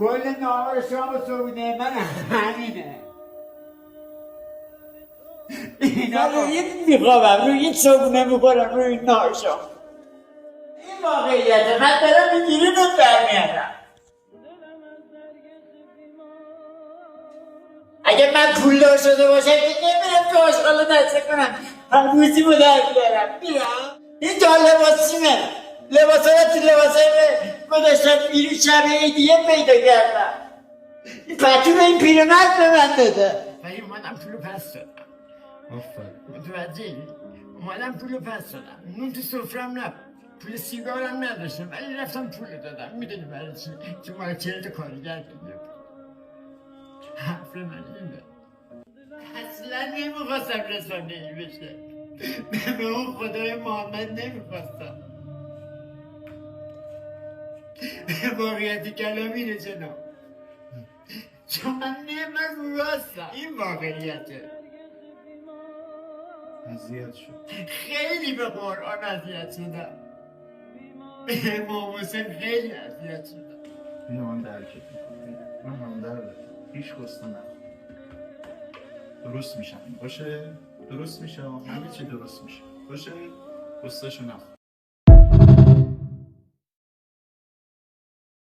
کل نهار شام و صبحونه من همینه. من روی میخوابم، روی صبحونه میخورم، روی نهار شام. این واقعیته. من دارم اینجوری رو برمیارم. اگه من پولدار شده باشم که نمیرم تو آشغالا دسته کنم، روزی رو در بیارم. میرم این تا لباسیمه، لباس ها تو لباس های گذاشتم بیرون شب عیدیه پیدا کردم. این پتو به این پیرمرد به من داده. ولی اومدم پولو پس دادم. متوجهی؟ اومدم پولو پس دادم. نون تو سفرم نبود، پول سیگارم نداشتم، ولی رفتم پولو دادم. میدونی برای چی؟ چون مال چهل تا کارگر دیگه. حرف من اینه. اصلا نمیخواستم رسانه‌ای بشه. به اون خدای محمد نمیخواستم. واقعیت کلام اینه جناب. چون من رو راستم. این واقعیته. اذیت شد. خیلی به قرآن اذیت شدم. امام حسین خیلی اذیت شدم. اینو من درکت میکنم. من هم درده. هیچ قصه ندارم. درست میشم باشه؟ درست میشه. همه چی درست میشه باشه؟ قصهشو نخور.